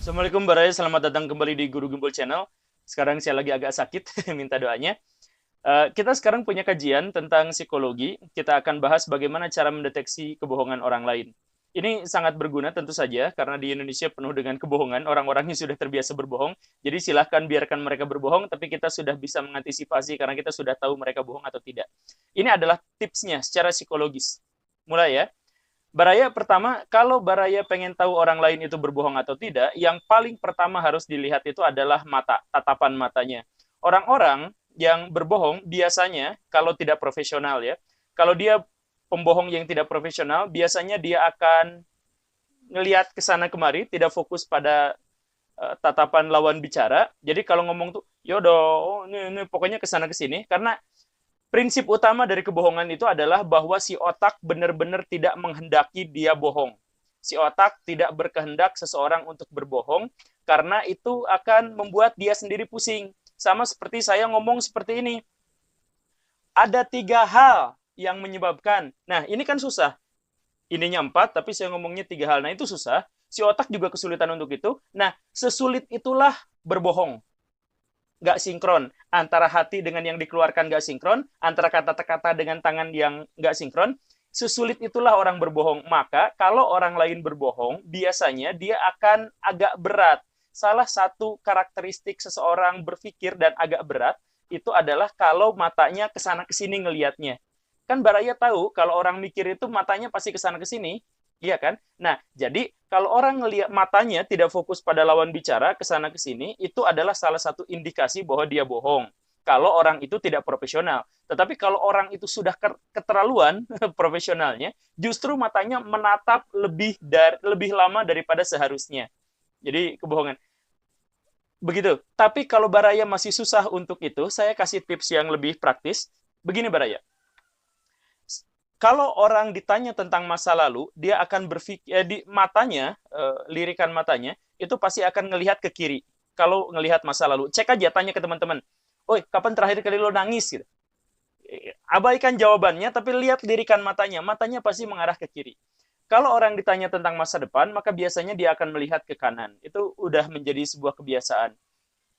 Assalamualaikum Baraya, selamat datang kembali di Guru Gembul Channel. Sekarang saya lagi agak sakit, minta doanya. Kita sekarang punya kajian tentang psikologi. Kita akan bahas bagaimana cara mendeteksi kebohongan orang lain. Ini sangat berguna tentu saja, karena di Indonesia penuh dengan kebohongan. Orang-orangnya sudah terbiasa berbohong. Jadi silahkan biarkan mereka berbohong, tapi kita sudah bisa mengantisipasi karena kita sudah tahu mereka bohong atau tidak. Ini adalah tipsnya secara psikologis. Mulai ya. Baraya pertama, kalau Baraya pengen tahu orang lain itu berbohong atau tidak, yang paling pertama harus dilihat itu adalah mata, tatapan matanya. Orang-orang yang berbohong biasanya kalau tidak profesional ya, kalau dia pembohong yang tidak profesional, biasanya dia akan ngelihat ke sana kemari, tidak fokus pada tatapan lawan bicara. Jadi kalau ngomong tuh, yodo, ini pokoknya ke sana ke sini, karena prinsip utama dari kebohongan itu adalah bahwa si otak benar-benar tidak menghendaki dia bohong. Si otak tidak berkehendak seseorang untuk berbohong karena itu akan membuat dia sendiri pusing. Sama seperti saya ngomong seperti ini. Ada 3 hal yang menyebabkan. Nah, ini kan susah. Ininya 4, tapi saya ngomongnya 3 hal. Nah, itu susah. Si otak juga kesulitan untuk itu. Nah, sesulit itulah berbohong. Nggak sinkron. Antara hati dengan yang dikeluarkan nggak sinkron, antara kata-kata dengan tangan yang nggak sinkron, sesulit itulah orang berbohong. Maka kalau orang lain berbohong, biasanya dia akan agak berat. Salah satu karakteristik seseorang berpikir dan agak berat, itu adalah kalau matanya kesana kesini ngelihatnya. Kan Baraya tahu kalau orang mikir itu matanya pasti kesana kesini, iya kan? Nah, jadi kalau orang ngelihat matanya tidak fokus pada lawan bicara kesana kesini, itu adalah salah satu indikasi bahwa dia bohong. Kalau orang itu tidak profesional. Tetapi kalau orang itu sudah keterlaluan profesionalnya, justru matanya menatap lebih lama daripada seharusnya. Jadi kebohongan. Begitu. Tapi kalau Baraya masih susah untuk itu, saya kasih tips yang lebih praktis. Begini Baraya, kalau orang ditanya tentang masa lalu, dia akan berpikir di matanya, lirikan matanya itu pasti akan ngelihat ke kiri. Kalau ngelihat masa lalu, cek aja tanya ke teman-teman. "Oi, kapan terakhir kali lo nangis?" gitu. Abaikan jawabannya, tapi lihat lirikan matanya. Matanya pasti mengarah ke kiri. Kalau orang ditanya tentang masa depan, maka biasanya dia akan melihat ke kanan. Itu udah menjadi sebuah kebiasaan.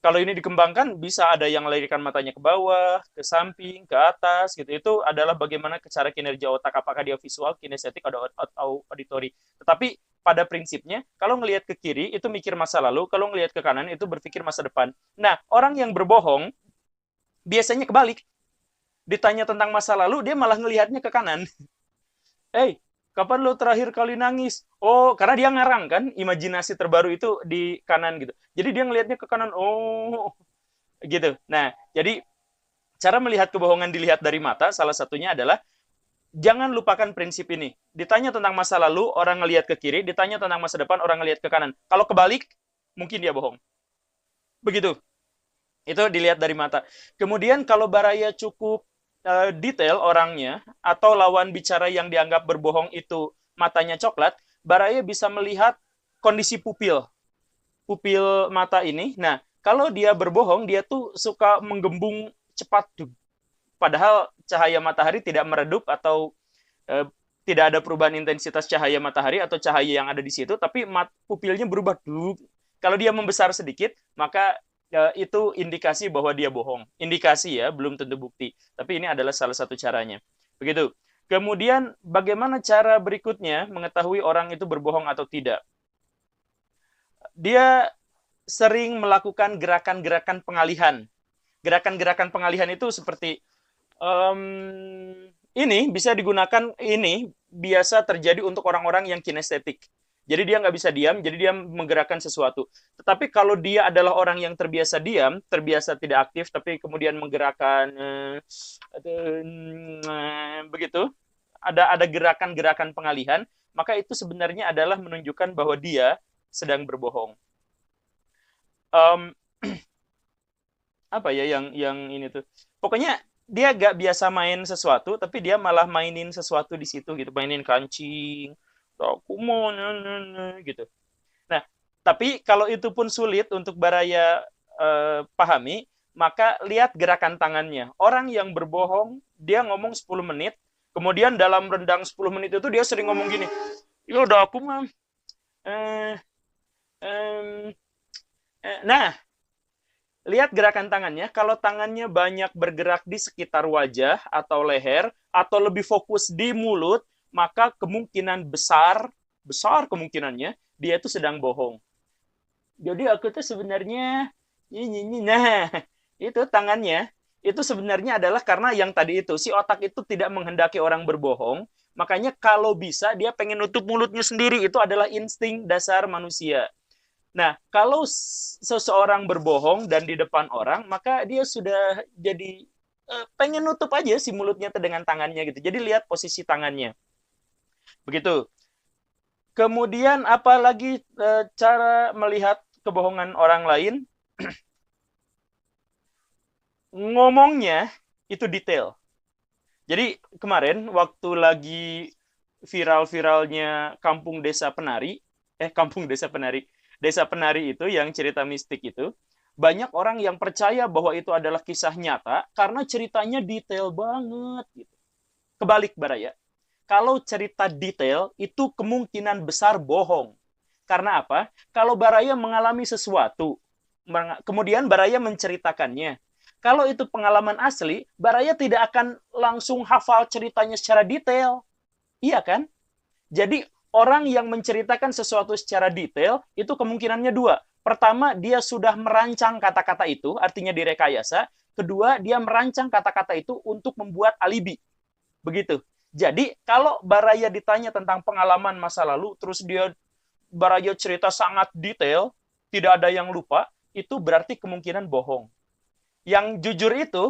Kalau ini dikembangkan, bisa ada yang lirikan matanya ke bawah, ke samping, ke atas, gitu. Itu adalah bagaimana cara kinerja otak, apakah dia visual, kinestetik, atau auditori. Tetapi pada prinsipnya, kalau ngelihat ke kiri, itu mikir masa lalu, kalau ngelihat ke kanan, itu berpikir masa depan. Nah, orang yang berbohong, biasanya kebalik. Ditanya tentang masa lalu, dia malah ngelihatnya ke kanan. "Hey, kapan lo terakhir kali nangis?" Oh, karena dia ngarang kan, imajinasi terbaru itu di kanan gitu. Jadi dia ngelihatnya ke kanan, oh, gitu. Nah, jadi cara melihat kebohongan dilihat dari mata, salah satunya adalah jangan lupakan prinsip ini. Ditanya tentang masa lalu, orang ngelihat ke kiri. Ditanya tentang masa depan, orang ngelihat ke kanan. Kalau kebalik, mungkin dia bohong. Begitu. Itu dilihat dari mata. Kemudian kalau Baraya cukup detail orangnya, atau lawan bicara yang dianggap berbohong itu matanya coklat, Baraya bisa melihat kondisi pupil. Pupil mata ini. Nah, kalau dia berbohong, dia tuh suka menggembung cepat. Padahal cahaya matahari tidak meredup atau eh, tidak ada perubahan intensitas cahaya matahari atau cahaya yang ada di situ, tapi pupilnya berubah dulu. Kalau dia membesar sedikit, maka itu indikasi bahwa dia bohong. Indikasi ya, belum tentu bukti. Tapi ini adalah salah satu caranya. Begitu. Kemudian bagaimana cara berikutnya mengetahui orang itu berbohong atau tidak? Dia sering melakukan gerakan-gerakan pengalihan. Gerakan-gerakan pengalihan itu seperti ini bisa digunakan, ini biasa terjadi untuk orang-orang yang kinestetik. Jadi dia nggak bisa diam, jadi dia menggerakkan sesuatu. Tetapi kalau dia adalah orang yang terbiasa diam, terbiasa tidak aktif, tapi kemudian menggerakkan begitu, ada gerakan-gerakan pengalihan, maka itu sebenarnya adalah menunjukkan bahwa dia sedang berbohong. Um, apa ya yang ini tuh? Pokoknya dia gak biasa main sesuatu, tapi dia malah mainin sesuatu di situ gitu, mainin kancing, aku mau gitu. Nah, tapi kalau itu pun sulit untuk Baraya pahami, maka lihat gerakan tangannya. Orang yang berbohong, dia ngomong 10 menit, kemudian dalam rendang 10 menit itu dia sering ngomong gini, ya udah aku mah, eh, Em, nah, lihat gerakan tangannya. Kalau tangannya banyak bergerak di sekitar wajah atau leher, atau lebih fokus di mulut, maka kemungkinan besar, besar kemungkinannya, dia itu sedang bohong. Jadi aku tuh sebenarnya, ini, nah, itu tangannya, itu sebenarnya adalah karena yang tadi itu, si otak itu tidak menghendaki orang berbohong, makanya kalau bisa dia pengen nutup mulutnya sendiri, itu adalah insting dasar manusia. Nah, kalau seseorang berbohong dan di depan orang, maka dia sudah jadi pengen nutup aja si mulutnya dengan tangannya gitu. Jadi lihat posisi tangannya. Begitu. Kemudian apalagi cara melihat kebohongan orang lain? Ngomongnya itu detail. Jadi kemarin waktu lagi viral-viralnya Desa Penari itu yang cerita mistik itu, banyak orang yang percaya bahwa itu adalah kisah nyata karena ceritanya detail banget gitu. Kebalik Baraya. Kalau cerita detail itu kemungkinan besar bohong. Karena apa? Kalau Baraya mengalami sesuatu, kemudian Baraya menceritakannya. Kalau itu pengalaman asli, Baraya tidak akan langsung hafal ceritanya secara detail. Iya kan? Jadi orang yang menceritakan sesuatu secara detail itu kemungkinannya dua. Pertama, dia sudah merancang kata-kata itu, artinya direkayasa. Kedua, dia merancang kata-kata itu untuk membuat alibi. Begitu. Jadi, kalau Baraya ditanya tentang pengalaman masa lalu, terus Baraya cerita sangat detail, tidak ada yang lupa, itu berarti kemungkinan bohong. Yang jujur itu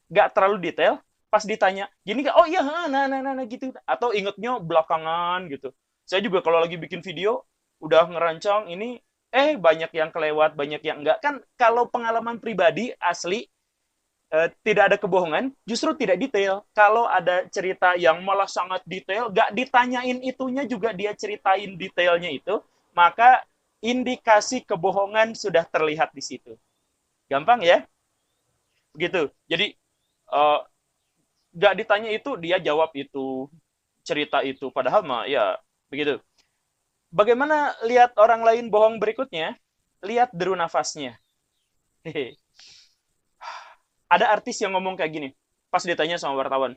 nggak terlalu detail, pas ditanya gini, oh iya, nah gitu, atau ingetnya belakangan gitu. Saya juga kalau lagi bikin video udah ngerancang ini, banyak yang kelewat, banyak yang enggak. Kan kalau pengalaman pribadi asli, tidak ada kebohongan, justru tidak detail. Kalau ada cerita yang malah sangat detail, nggak ditanyain itunya juga dia ceritain detailnya itu, maka indikasi kebohongan sudah terlihat di situ. Gampang ya? Begitu. Jadi uh, nggak ditanya itu dia jawab itu, cerita itu, padahal mah ya begitu. Bagaimana lihat orang lain bohong berikutnya? Lihat deru nafasnya. Hehe. Ada artis yang ngomong kayak gini pas ditanya sama wartawan,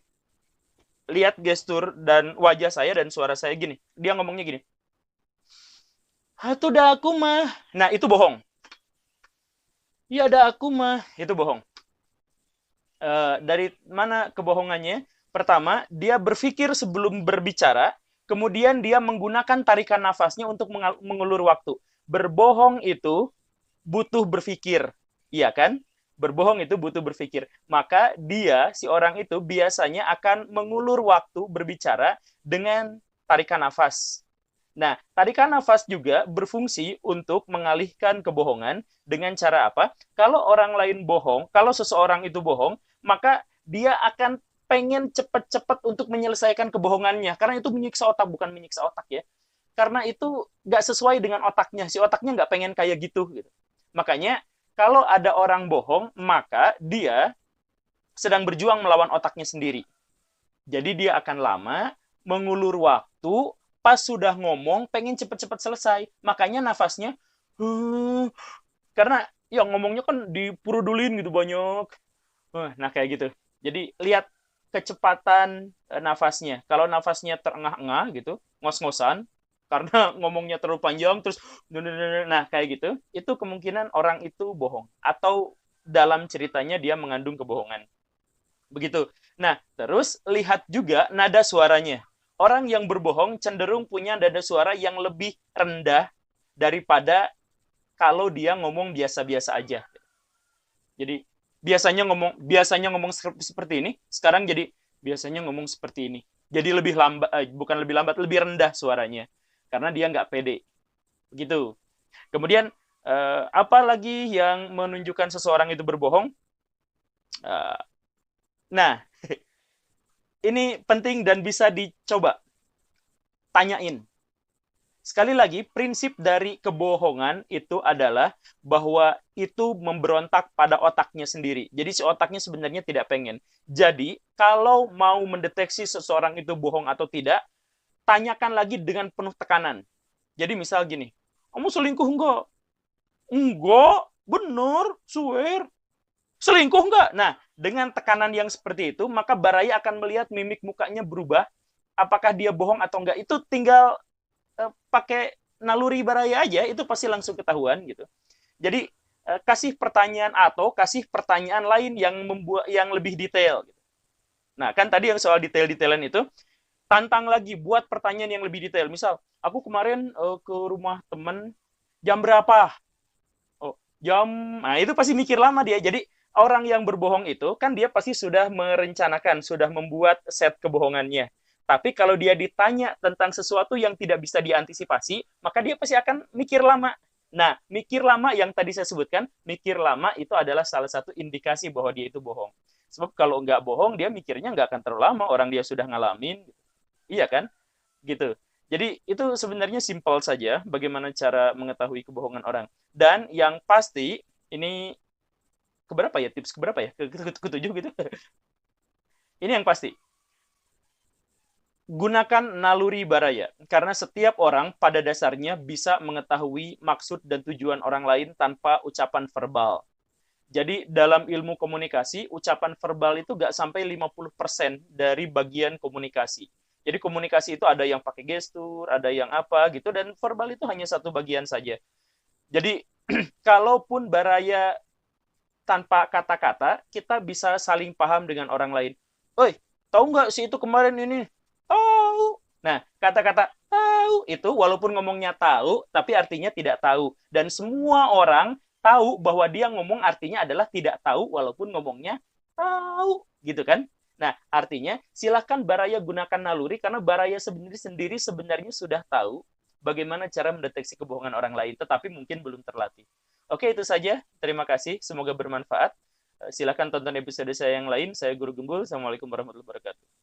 lihat gestur dan wajah saya dan suara saya gini, dia ngomongnya gini, itu udah aku mah. Nah itu bohong. Iya ada aku mah, itu bohong. Dari mana kebohongannya? Pertama, dia berpikir sebelum berbicara, kemudian dia menggunakan tarikan nafasnya untuk mengulur waktu. Berbohong itu butuh berpikir, iya kan? Berbohong itu butuh berpikir. Maka dia, si orang itu biasanya akan mengulur waktu berbicara dengan tarikan nafas. Nah, tarikan nafas juga berfungsi untuk mengalihkan kebohongan dengan cara apa? Kalau orang lain bohong, kalau seseorang itu bohong, maka dia akan pengen cepat-cepat untuk menyelesaikan kebohongannya. Karena itu menyiksa otak, bukan menyiksa otak ya. Karena itu nggak sesuai dengan otaknya. Si otaknya nggak pengen kayak gitu. Makanya, kalau ada orang bohong, maka dia sedang berjuang melawan otaknya sendiri. Jadi dia akan lama, mengulur waktu, pas sudah ngomong, pengen cepet-cepet selesai. Makanya nafasnya, karena yang ngomongnya kan dipurudulin gitu banyak. Nah, kayak gitu. Jadi lihat kecepatan nafasnya. Kalau nafasnya terengah-engah gitu, ngos-ngosan, karena ngomongnya terlalu panjang, terus nah kayak gitu, itu kemungkinan orang itu bohong. Atau dalam ceritanya dia mengandung kebohongan. Begitu. Nah, terus lihat juga nada suaranya. Orang yang berbohong cenderung punya nada suara yang lebih rendah daripada kalau dia ngomong biasa-biasa aja. Jadi biasanya ngomong seperti ini, sekarang jadi biasanya ngomong seperti ini. Jadi lebih lambat, bukan lebih lambat, lebih rendah suaranya. Karena dia nggak pede. Begitu. Kemudian, apa lagi yang menunjukkan seseorang itu berbohong? Nah, ini penting dan bisa dicoba. Tanyain. Sekali lagi, prinsip dari kebohongan itu adalah bahwa itu memberontak pada otaknya sendiri. Jadi si otaknya sebenarnya tidak pengen. Jadi, kalau mau mendeteksi seseorang itu bohong atau tidak, tanyakan lagi dengan penuh tekanan. Jadi misal gini, Kamu selingkuh enggak? Enggak, bener, swear. Selingkuh enggak? Nah, dengan tekanan yang seperti itu, maka Baraya akan melihat mimik mukanya berubah. Apakah dia bohong atau enggak? Itu tinggal pakai naluri Baraya aja, itu pasti langsung ketahuan gitu. Jadi kasih pertanyaan atau kasih pertanyaan lain yang membuat yang lebih detail. Gitu. Nah, kan tadi yang soal detail-detailan itu, tantang lagi buat pertanyaan yang lebih detail. Misal, aku kemarin ke rumah temen jam berapa? Oh, jam, nah itu pasti mikir lama dia. Jadi orang yang berbohong itu kan dia pasti sudah merencanakan, sudah membuat set kebohongannya. Tapi kalau dia ditanya tentang sesuatu yang tidak bisa diantisipasi, maka dia pasti akan mikir lama. Nah, mikir lama yang tadi saya sebutkan, mikir lama itu adalah salah satu indikasi bahwa dia itu bohong. Sebab kalau nggak bohong, dia mikirnya nggak akan terlalu lama, orang dia sudah ngalamin. Iya kan? Gitu. Jadi itu sebenarnya simpel saja bagaimana cara mengetahui kebohongan orang. Dan yang pasti ini keberapa ya, tips keberapa ya? Ketujuh gitu. Ini yang pasti. Gunakan naluri baraya karena setiap orang pada dasarnya bisa mengetahui maksud dan tujuan orang lain tanpa ucapan verbal. Jadi dalam ilmu komunikasi, ucapan verbal itu nggak sampai 50% dari bagian komunikasi. Jadi komunikasi itu ada yang pakai gestur, ada yang apa gitu, dan verbal itu hanya satu bagian saja. Jadi kalaupun baraya tanpa kata-kata, kita bisa saling paham dengan orang lain. Oi, tahu nggak sih itu kemarin ini? Tahu. Nah, kata-kata tahu itu walaupun ngomongnya tahu, tapi artinya tidak tahu. Dan semua orang tahu bahwa dia ngomong artinya adalah tidak tahu walaupun ngomongnya tahu. Gitu kan? Nah, artinya silahkan Baraya gunakan naluri karena Baraya sendiri sebenarnya sudah tahu bagaimana cara mendeteksi kebohongan orang lain, tetapi mungkin belum terlatih. Oke, itu saja. Terima kasih. Semoga bermanfaat. Silakan tonton episode saya yang lain. Saya Guru Gembul. Assalamualaikum warahmatullahi wabarakatuh.